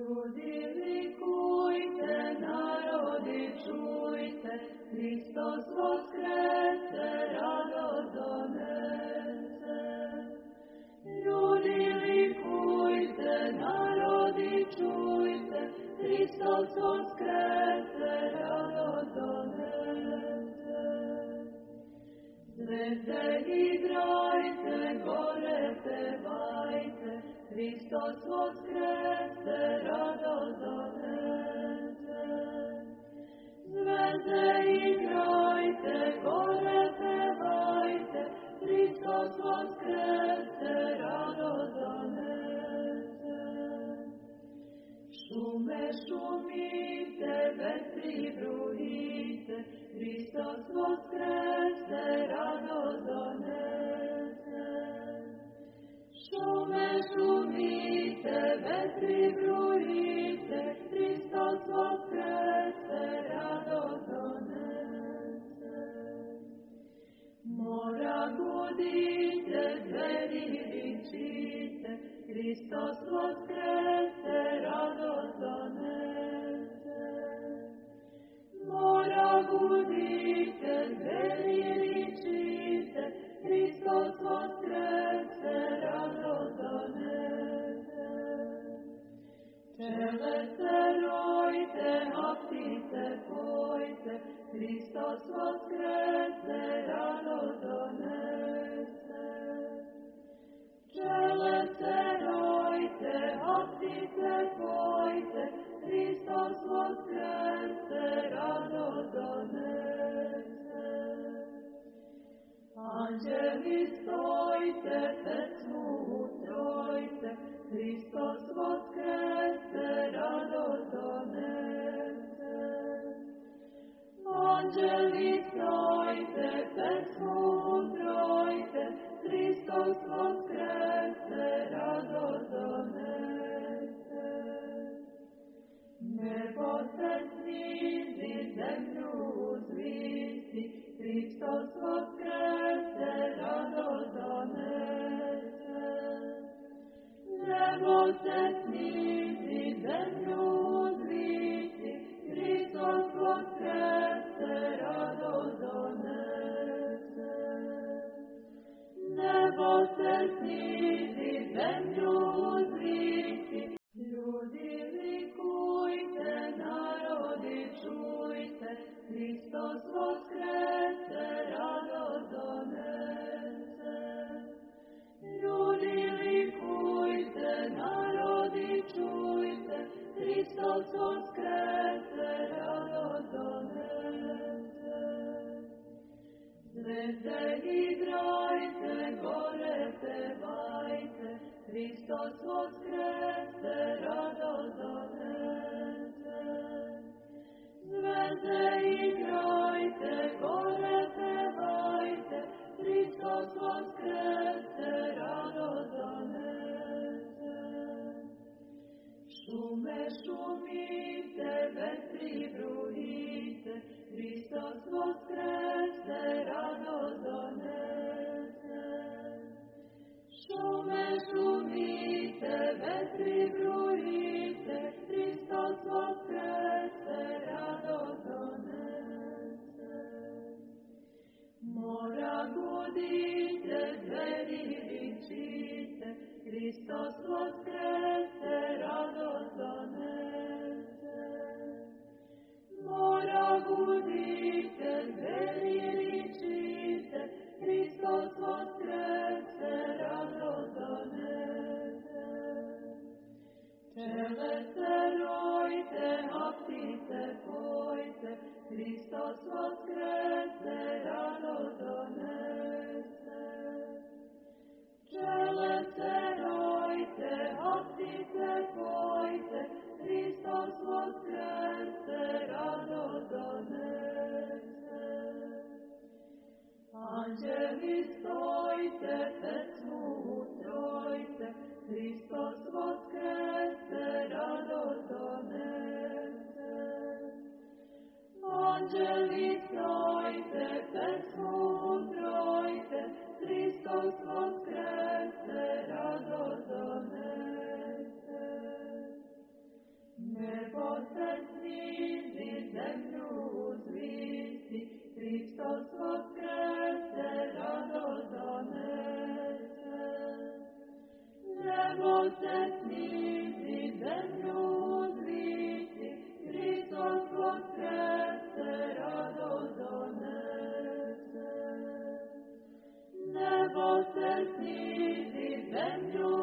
Ljudi likujte, narodi čujte, Hristos voskrese, radost donese. Ljudi likujte, narodi čujte, Hristos voskrese, radost donese. Zvezde igrajte, gore pevajte, Hristos voskrese, radost donese. Zvezde igrajte, gore pevajte, Hristos voskrese, radost donese. Šume šumite, vetri brujite, Hristos voskrese, radost donese. Šume šumite, vetri brujite, Hristos voskrese, radost donese. Mora gudite, zveri vičite, Hristos voskrese, radost donese. Mora gudite, zveri vičite, Hristos voskrese, radost donese. Čelete rojte, a ptice pojte, Hristos voskrese, radost donese. Čelete rojte, a ptice pojte, Hristos voskrese, radost donese. Anđeli stojte, pesmu ustrojte, Hristos voskrese, radost donese. Anđeli stojte, pesmu ustrojte, Hristos voskrese, radost donese. Nebo se snizi, zemlju uzvisi, Hristos voskrese, radost donese. Nebo se snizi, zemlju uzvisi, Hristos voskrese, radost donese. Nebo se snizi, zemlju uzvisi, ljudi likujte, narodi čujte, Hristos voskrese, radost donese. Ljudi likujte, narodi čujte, Hristos voskrese, radost donese. Zvezde igrajte, gore pevajte, Hristos voskrese, radost donese. Zvezde igrajte, gore pevajte, Hristos voskrese, radost donese. Šume šumite, vetri brujite, Hristos voskrese, radost donese. Šume šumite, vetri brujite, Hristos voskrese, radost donese. Mora gudite, zveri vičite, Hristos voskrese, radost donese. Mora gudite, zveri vičite, Hristos voskrese, radost donese. Čelete rojte, a ptice pojte, Hristos voskrese, radost donese. Čelete rojte, a ptice pojte, Hristos voskrese, radost donese. Anđeli stojte, pesmu ustrojte, Hristos voskrese, radost donese. Anđeli stojte, pesmu ustrojte, Hristos voskrese, radost donese. Otec niži zemlju zvisti, Hristos voskrese, radost donese. Nebo se snizi, zemlju